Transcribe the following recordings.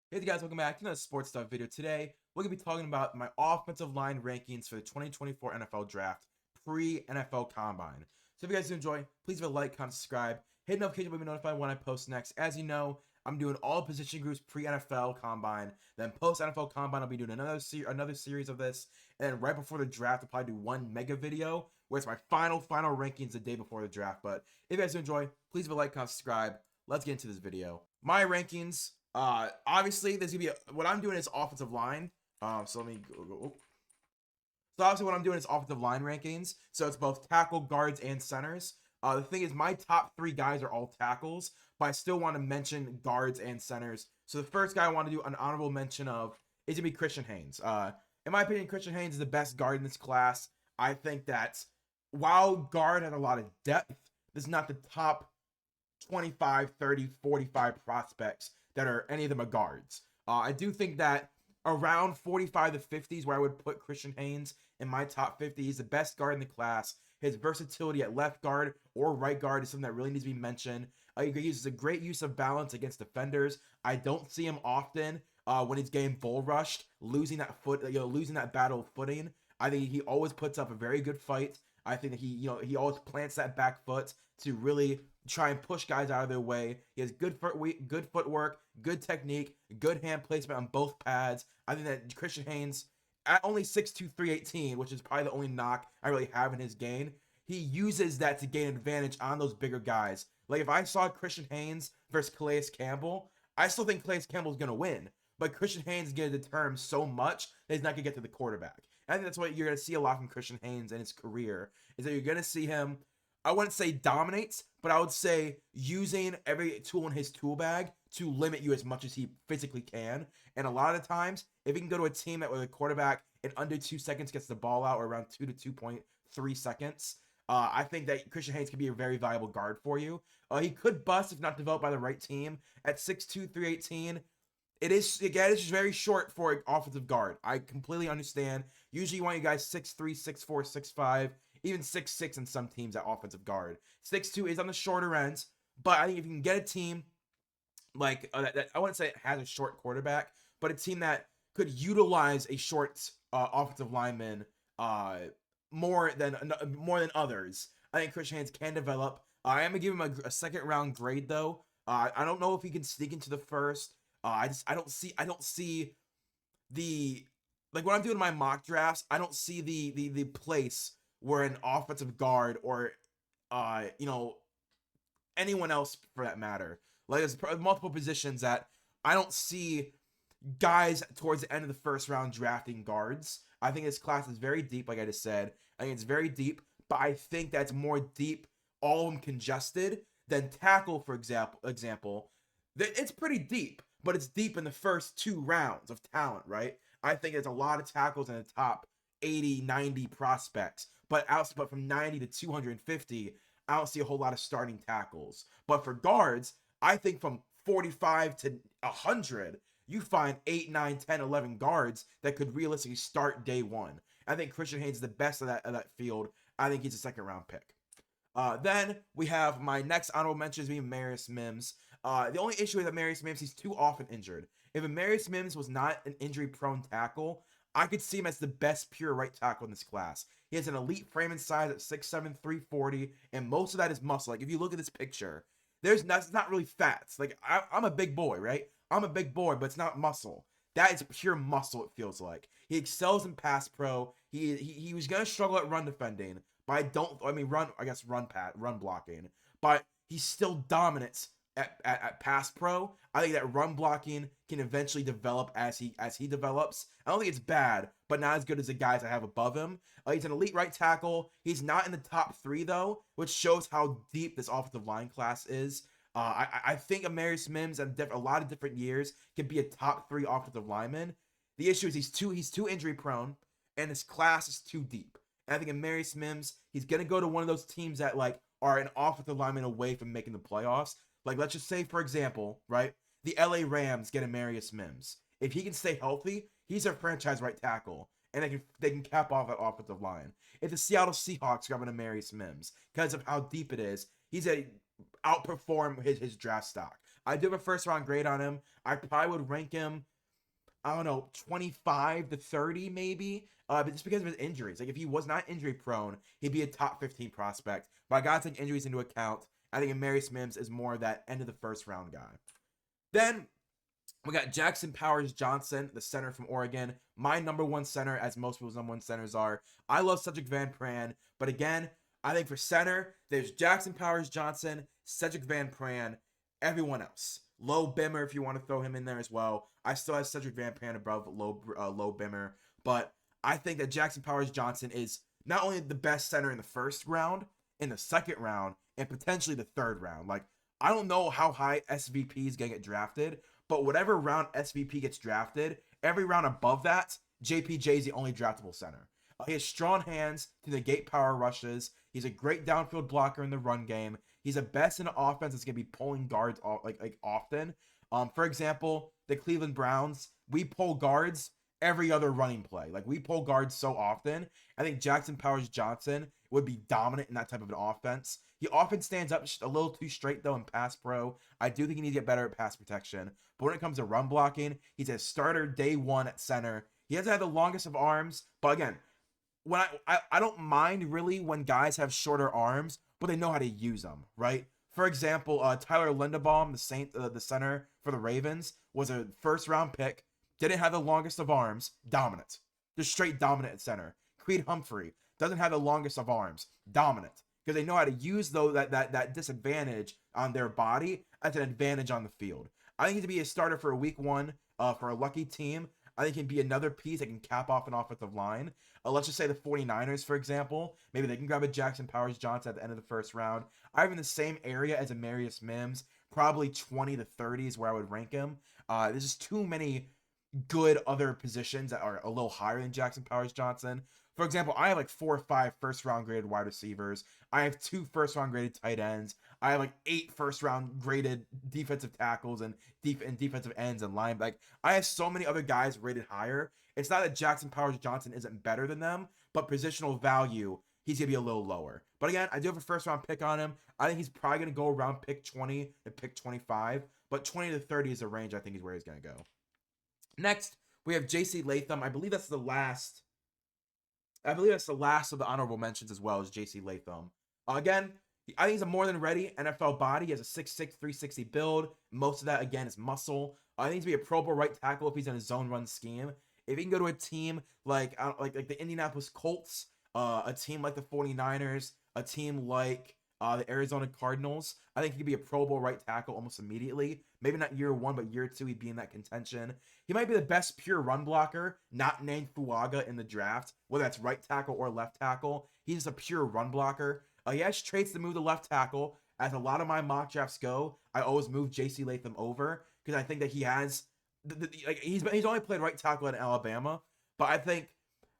Hey guys, welcome back to another sports stuff video. Today, we're going to be talking about my offensive line rankings for the 2024 NFL Draft pre-NFL Combine. So if you guys do enjoy, please leave a like, comment, subscribe, hit notification to be notified when I post next. As you know, I'm doing all position groups pre-NFL Combine. Then post-NFL Combine, I'll be doing another series of this. And then right before the draft, I'll probably do one mega video where it's my final rankings the day before the draft. But if you guys do enjoy, please leave a like, comment, subscribe. Let's get into this video. My rankings. Obviously, there's gonna be what I'm doing is offensive line. So let me go. So obviously, what I'm doing is offensive line rankings. So it's both tackle, guards, and centers. The thing is, my top three guys are all tackles, but I still want to mention guards and centers. So the first guy I want to do an honorable mention of is gonna be Christian Haynes. In my opinion, Christian Haynes is the best guard in this class. I think that while guard has a lot of depth, this is not the top 25, 30, 45 prospects that are any of them are guards. I do think that around 45 to 50s where I would put Christian Haynes in my top 50. He's the best guard in the class. His versatility at left guard or right guard is something that really needs to be mentioned. He uses a great use of balance against defenders. I don't see him often when he's getting bull rushed, losing that losing that battle of footing. I think he always puts up a very good fight. I think that he always plants that back foot to really try and push guys out of their way. He has good footwork, good technique, good hand placement on both pads. I think that Christian Haynes, at only 6'2", 318, which is probably the only knock I really have in his game, he uses that to gain advantage on those bigger guys. Like if I saw Christian Haynes versus Calais Campbell, I still think Calais Campbell's going to win. But Christian Haynes is going to deter him so much that he's not going to get to the quarterback. And I think that's what you're going to see a lot from Christian Haynes in his career, is that you're going to see him, I wouldn't say dominates, but I would say using every tool in his tool bag to limit you as much as he physically can. And a lot of times, if he can go to a team that with a quarterback in under 2 seconds gets the ball out, or around 2 to 2.3 seconds, I think that Christian Haynes could be a very valuable guard for you. He could bust if not developed by the right team. At 6'2", 318, it is, again, it's just very short for an offensive guard. I completely understand. Usually you want you guys 6'3", 6'4", 6'5", even 6'6" in some teams at offensive guard. 6'2" is on the shorter end, but I think if you can get a team like that I wouldn't say it has a short quarterback, but a team that could utilize a short offensive lineman more than others, I think Christian Haynes can develop. I am gonna give him a second round grade though. I don't know if he can sneak into the first. I don't see the, like when I'm doing my mock drafts, I don't see the place where an offensive guard or you know, anyone else for that matter. Like there's multiple positions that I don't see guys towards the end of the first round drafting guards. I think this class is very deep, like I just said. I think it's very deep, but I think that's more deep, all of them congested, than tackle, for example. It's pretty deep, but it's deep in the first 2 rounds of talent, right? I think there's a lot of tackles in the top 80, 90 prospects, but from 90 to 250, I don't see a whole lot of starting tackles. But for guards, I think from 45 to 100, you find 8, 9, 10, 11 guards that could realistically start day one. I think Christian Haynes is the best of that field. I think he's a second round pick. Then we have my next honorable mentions being Marius Mims. The only issue with Marius Mims, he's too often injured. If Marius Mims was not an injury prone tackle, I could see him as the best pure right tackle in this class. He has an elite frame and size at 6'7", 340, and most of that is muscle. Like if you look at this picture, that's not really fats. Like I'm a big boy, right? I'm a big boy, but it's not muscle. That is pure muscle. It feels like he excels in pass pro. He was gonna struggle at run defending, but run blocking, but he still dominates at pass pro. I think that run blocking can eventually develop as he develops. I don't think it's bad, but not as good as the guys I have above him. He's an elite right tackle. He's not in the top 3 though, which shows how deep this offensive line class is. I think Amarius Mims at a lot of different years can be a top 3 offensive lineman. The issue is he's too injury prone, and his class is too deep. And I think Amarius Mims, he's gonna go to one of those teams that like are an offensive lineman away from making the playoffs. Like let's just say, for example, right, the LA Rams get Amarius Mims. If he can stay healthy, he's their franchise right tackle, and they can cap off that offensive line. If the Seattle Seahawks grab an Amarius Mims because of how deep it is, he's a outperform his draft stock. I do have a first round grade on him. I probably would rank him, I don't know, 25 to 30 maybe. But just because of his injuries. Like if he was not injury prone, he'd be a top 15 prospect. But I gotta take injuries into account. I think Amarius Mims is more of that end of the first round guy. Then we got Jackson Powers Johnson, the center from Oregon. My number one center, as most people's number one centers are. I love Cedric Van Pran, but again, I think for center, there's Jackson Powers Johnson, Cedric Van Pran, everyone else. Low Bimmer, if you want to throw him in there as well. I still have Cedric Van Pran above Low Bimmer, but I think that Jackson Powers Johnson is not only the best center in the first round, in the second round, and potentially the third round. Like, I don't know how high SVP is going to get drafted, but whatever round SVP gets drafted, every round above that, JPJ is the only draftable center. He has strong hands to negate power rushes. He's a great downfield blocker in the run game. He's the best in the offense that's going to be pulling guards like often. For example, the Cleveland Browns, we pull guards every other running play. Like we pull guards so often. I think Jackson Powers Johnson would be dominant in that type of an offense. He often stands up just a little too straight though in pass pro. I do think he needs to get better at pass protection. But when it comes to run blocking, he's a starter day one at center. He hasn't had the longest of arms, but again, when I don't mind really when guys have shorter arms, but they know how to use them, right? For example, Tyler Linderbaum, the center for the Ravens, was a first round pick. Didn't have the longest of arms, dominant, just straight dominant at center. Creed Humphrey doesn't have the longest of arms, dominant, because they know how to use that disadvantage on their body as an advantage on the field. I think he's to be a starter for a week one for a lucky team. I think he can be another piece that can cap off an offensive line. Let's just say the 49ers, for example. Maybe they can grab a Jackson Powers Johnson at the end of the first round. I have in the same area as Amarius Mims, probably 20 to 30 is where I would rank him. There's just too many good other positions that are a little higher than Jackson Powers Johnson. For example, I have like 4 or 5 first round graded wide receivers. I have 2 first round graded tight ends. I have like 8 first round graded defensive tackles and defensive ends and line. Like I have so many other guys rated higher. It's not that Jackson Powers Johnson isn't better than them, but positional value, he's gonna be a little lower. But again, I do have a first round pick on him. I think he's probably gonna go around pick 20 to pick 25, but 20 to 30 is the range I think is where he's gonna go. Next, we have JC Latham. I believe that's the last of the honorable mentions as well as JC Latham. Again, I think he's a more than ready NFL body. He has a 6'6", 360 build. Most of that, again, is muscle. I think he's to be a Pro Bowl right tackle if he's in a zone run scheme. If he can go to a team like the Indianapolis Colts, a team like the 49ers, a team like the Arizona Cardinals, I think he could be a Pro Bowl right tackle almost immediately. Maybe not year one, but year two, he'd be in that contention. He might be the best pure run blocker, not named Fuaga in the draft, whether that's right tackle or left tackle. He's just a pure run blocker. He has traits to move the left tackle. As a lot of my mock drafts go, I always move JC Latham over because I think that he has he's only played right tackle in Alabama, but I think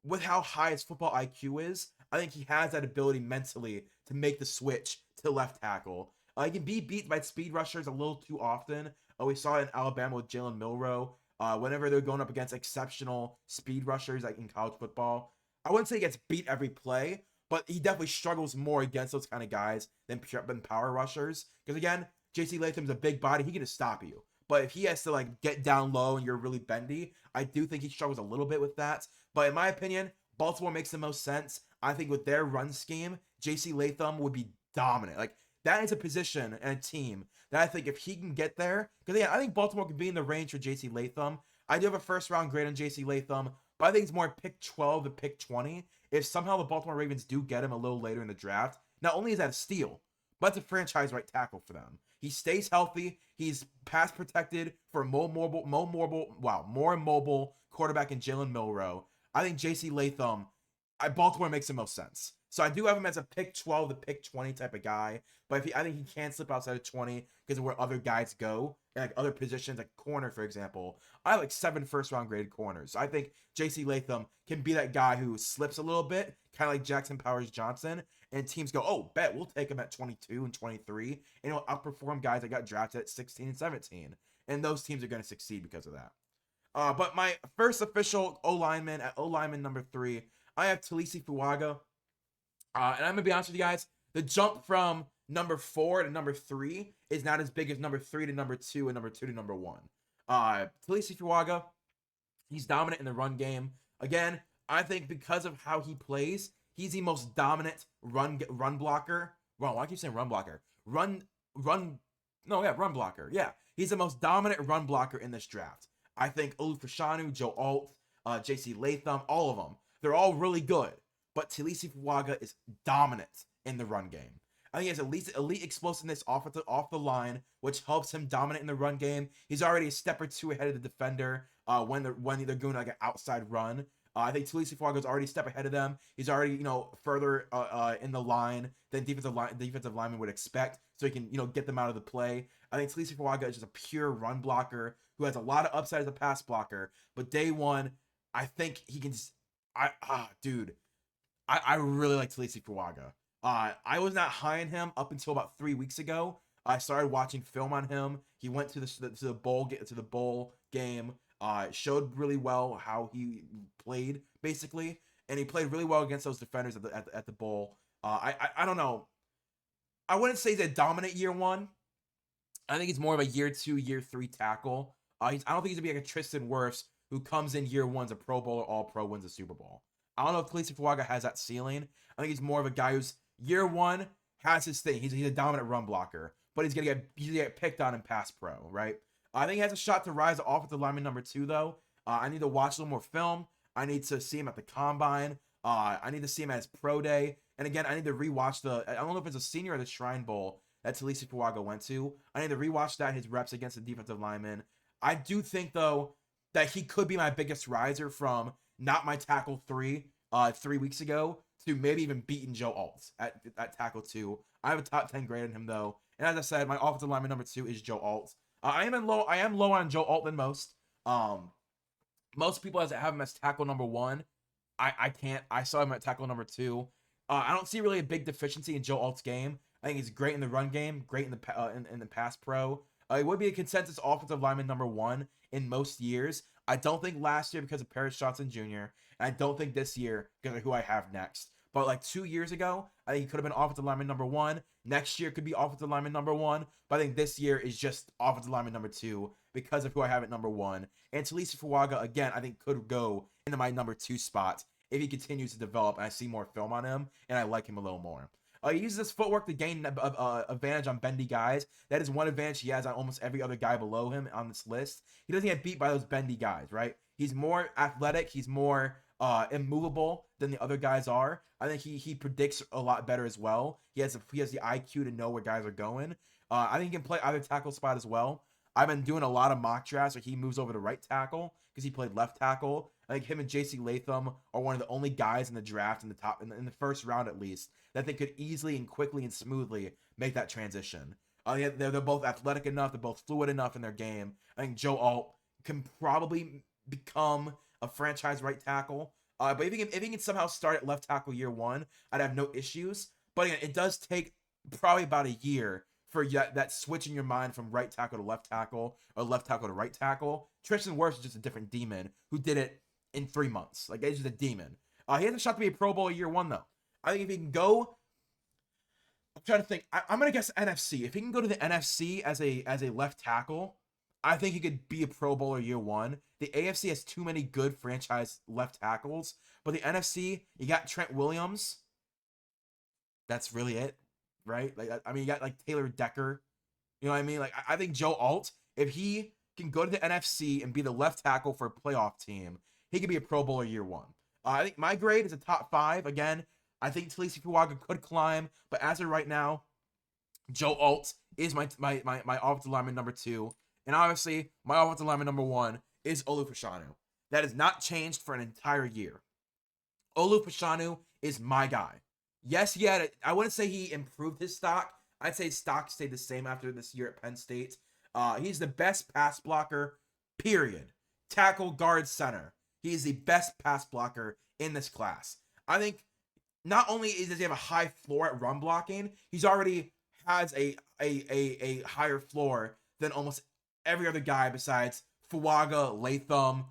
with how high his football IQ is, I think he has that ability mentally to make the switch to left tackle. He can be beat by speed rushers a little too often. We saw it in Alabama with Jalen Milroe. Whenever they're going up against exceptional speed rushers like in college football, I wouldn't say he gets beat every play, but he definitely struggles more against those kind of guys than power rushers. Because again, JC Latham's a big body. He can just stop you. But if he has to like get down low and you're really bendy, I do think he struggles a little bit with that. But in my opinion, Baltimore makes the most sense. I think with their run scheme, JC Latham would be dominant. Like that is a position and a team that I think if he can get there, because yeah, I think Baltimore could be in the range for JC Latham. I do have a first round grade on JC Latham, but I think it's more pick 12 to pick 20. If somehow the Baltimore Ravens do get him a little later in the draft, not only is that a steal, but it's a franchise right tackle for them. He stays healthy. He's pass protected for more mobile quarterback in Jalen Milroe. I think JC Latham, Baltimore makes the most sense. So I do have him as a pick 12 to pick 20 type of guy. But I think he can't slip outside of 20 because of where other guys go. And like other positions, like corner, for example. I have like 7 first round graded corners. So I think JC Latham can be that guy who slips a little bit, kind of like Jackson Powers Johnson. And teams go, oh, bet we'll take him at 22 and 23. And he'll outperform guys that got drafted at 16 and 17. And those teams are going to succeed because of that. But my first official O-lineman at O-lineman number 3, I have Talisi Fuaga. And I'm going to be honest with you guys, the jump from number 4 to number 3 is not as big as number 3 to number 2 and number 2 to number 1. Talisi Fuaga, he's dominant in the run game. Again, I think because of how he plays, he's the most dominant run blocker. Well, why do I keep saying run blocker? Run blocker. Yeah, he's the most dominant run blocker in this draft. I think Olu Fashanu, Joe Alt, JC Latham, all of them, they're all really good. But Talisi Fuaga is dominant in the run game. I think he has at least elite explosiveness off the line, which helps him dominate in the run game. He's already a step or two ahead of the defender when they're doing like an outside run. I think Talisi Fuaga is already a step ahead of them. He's already, further in the line than defensive lineman would expect, so he can, get them out of the play. I think Talisi Fuaga is just a pure run blocker who has a lot of upside as a pass blocker. But day one, I think he can. Dude, I really like Talisi Fuaga. I was not high on him up until about 3 weeks ago. I started watching film on him. He went to the bowl game. Showed really well how he played, basically, and he played really well against those defenders at the bowl. I don't know. I wouldn't say he's a dominant year one. I think he's more of a year 2, year 3 tackle. I don't think he's gonna be like a Tristan Wirfs who comes in year 1's a Pro Bowl or All Pro, wins a Super Bowl. I don't know if Talisi Fuaga has that ceiling. I think he's more of a guy who's year 1 has his thing. He's a dominant run blocker, but he's gonna get picked on in pass pro, right? I think he has a shot to rise to offensive lineman number 2, though. I need to watch a little more film. I need to see him at the combine. I need to see him at his pro day. And again, I need to rewatch I don't know if it's a Senior or the Shrine Bowl that Talisi Fuaga went to. I need to rewatch his reps against the defensive lineman. I do think, though, that he could be my biggest riser from not my tackle 3 3 weeks ago to maybe even beating Joe Alt at tackle 2. I have a top 10 grade on him, though. And as I said, my offensive lineman number 2 is Joe Alt. I am low on Joe Alt than most. Most people have him as tackle number 1. I can't. I saw him at tackle number 2. I don't see really a big deficiency in Joe Alt's game. I think he's great in the run game, great in the pass pro. He would be a consensus offensive lineman number 1 in most years. I don't think last year because of Paris Johnson Jr. And I don't think this year because of who I have next. But like 2 years ago, I think he could have been offensive lineman number 1. Next year could be offensive lineman number 1. But I think this year is just offensive lineman number 2 because of who I have at number 1. And Talisi Fuaga, again, I think could go into my number 2 spot if he continues to develop and I see more film on him and I like him a little more. He uses his footwork to gain advantage on bendy guys. That is one advantage he has on almost every other guy below him on this list. He doesn't get beat by those bendy guys, right? He's more athletic. He's more immovable than the other guys are. I think he predicts a lot better as well. He has the IQ to know where guys are going. I think he can play either tackle spot as well. I've been doing a lot of mock drafts where he moves over to right tackle because he played left tackle. I think him and JC Latham are one of the only guys in the draft in the first round at least that they could easily and quickly and smoothly make that transition. They're both athletic enough. They're both fluid enough in their game. I think Joe Alt can probably become a franchise right tackle. But if he can somehow start at left tackle year 1, I'd have no issues. But again, it does take probably about a year for that switch in your mind from right tackle to left tackle or left tackle to right tackle. Tristan Wirfs is just a different demon who did it in 3 months. Like, he's just a demon. He has a shot to be a Pro Bowl year 1, though. I think if he can go, I'm trying to think. I'm gonna guess NFC. If he can go to the NFC as a left tackle, I think he could be a Pro Bowler year 1. The AFC has too many good franchise left tackles, but the NFC, you got Trent Williams. That's really it, right? Like, I mean, you got like Taylor Decker. You know what I mean? Like, I think Joe Alt, if he can go to the NFC and be the left tackle for a playoff team, he could be a Pro Bowler year 1. I think my grade is a top 5. Again, I think Talisi Fuaga could climb, but as of right now, Joe Alt is my offensive lineman number 2. And obviously, my offensive lineman number 1 is Olu Fashanu. That has not changed for an entire year. Olu Fashanu is my guy. Yes, I wouldn't say he improved his stock. I'd say his stock stayed the same after this year at Penn State. He's the best pass blocker, period. Tackle, guard, center. He is the best pass blocker in this class. I think not only does he have a high floor at run blocking, he's already has a higher floor than almost every other guy besides Fuaga, Latham.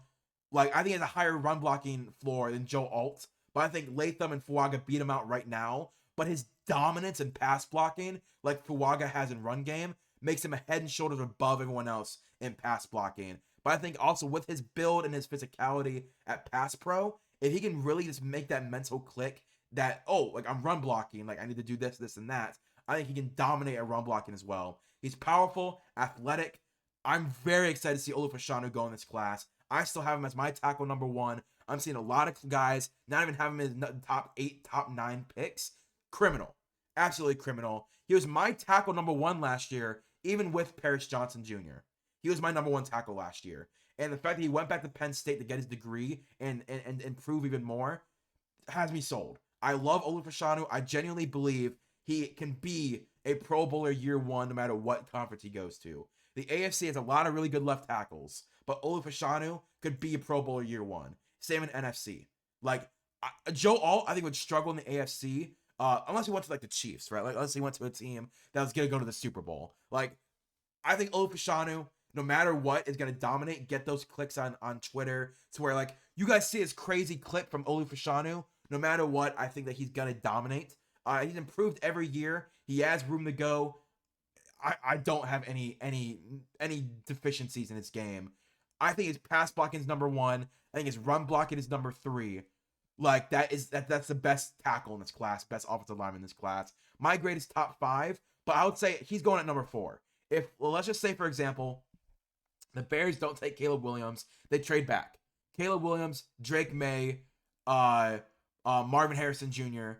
Like, I think he has a higher run blocking floor than Joe Alt, but I think Latham and Fuaga beat him out right now. but his dominance in pass blocking, like Fuaga has in run game, makes him a head and shoulders above everyone else in pass blocking. But I think also with his build and his physicality at pass pro, if he can really just make that mental click that, oh, like I'm run blocking, like I need to do this, this, and that, I think he can dominate at run blocking as well. He's powerful, athletic. I'm very excited to see Olu Fashanu go in this class. I still have him as my tackle number 1. I'm seeing a lot of guys not even have him in the top 8, top 9 picks. Criminal. Absolutely criminal. He was my tackle number 1 last year, even with Paris Johnson Jr. He was my number 1 tackle last year. And the fact that he went back to Penn State to get his degree and improve even more has me sold. I love Olu Fashanu. I genuinely believe he can be a Pro Bowler year 1 no matter what conference he goes to. The AFC has a lot of really good left tackles, but Olu Fashanu could be a Pro Bowler year 1. Same in NFC. Like, Joe Alt, I think, would struggle in the AFC unless he went to, like, the Chiefs, right? Like, unless he went to a team that was going to go to the Super Bowl. Like, I think Olu Fashanu, no matter what, is going to dominate, get those clicks on Twitter to where, like, you guys see his crazy clip from Olu Fashanu. No matter what, I think that he's going to dominate. He's improved every year. He has room to go. I don't have any deficiencies in his game. I think his pass blocking is number 1. I think his run blocking is number 3. Like, that's the best tackle in this class, best offensive lineman in this class. My grade is top 5, but I would say he's going at number 4. Well, let's just say, for example, the Bears don't take Caleb Williams, they trade back. Caleb Williams, Drake May, Marvin Harrison Jr.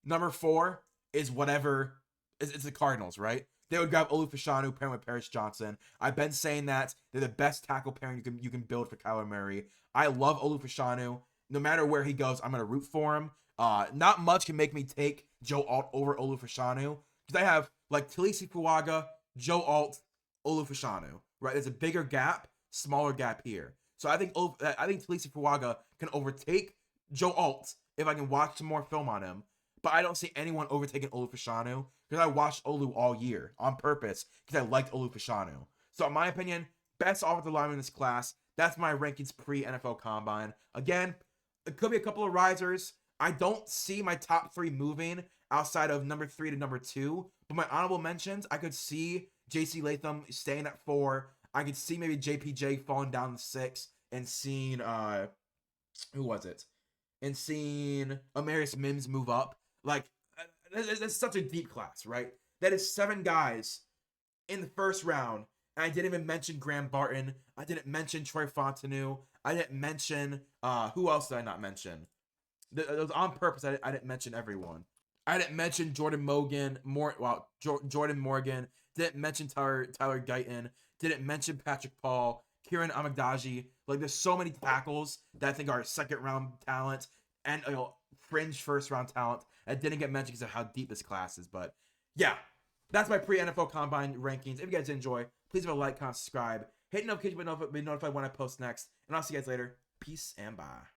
Number 4 is whatever. It's the Cardinals, right? They would grab Olu Fashanu pairing with Paris Johnson. I've been saying that they're the best tackle pairing you can build for Kyler Murray. I love Olu Fashanu. No matter where he goes, I'm going to root for him. Not much can make me take Joe Alt over Olu Fashanu, because I have, like, Talisi Fuaga, Joe Alt, Olu Fashanu, right? There's a bigger gap, smaller gap here. So I think Talisi Fuaga can overtake Joe Alt if I can watch some more film on him. But I don't see anyone overtaking Olu Fashanu, because I watched Olu all year on purpose because I liked Olu Fashanu. So in my opinion, best offensive lineman in this class. That's my rankings pre-NFL Combine. Again, it could be a couple of risers. I don't see my top 3 moving outside of number 3 to number 2. But my honorable mentions, I could see J.C. Latham staying at 4. I could see maybe JPJ falling down to 6 and seeing, who was it? And seeing Amarius Mims move up. Like, that's such a deep class, right? That is 7 guys in the first round. And I didn't even mention Graham Barton. I didn't mention Troy Fontenot. I didn't mention, who else did I not mention? It was on purpose. I didn't mention everyone. I didn't mention Jordan Morgan. Jordan Morgan. Didn't mention Tyler Guyton. Didn't mention Patrick Paul. Kieran Amagdaji. Like, there's so many tackles that I think are second round talent and fringe first round talent. I didn't get mentioned because of how deep this class is. But yeah, that's my pre-NFL Combine rankings. If you guys enjoy, please leave a like, comment, subscribe. Hit notification bell to be notified when I post next. And I'll see you guys later. Peace and bye.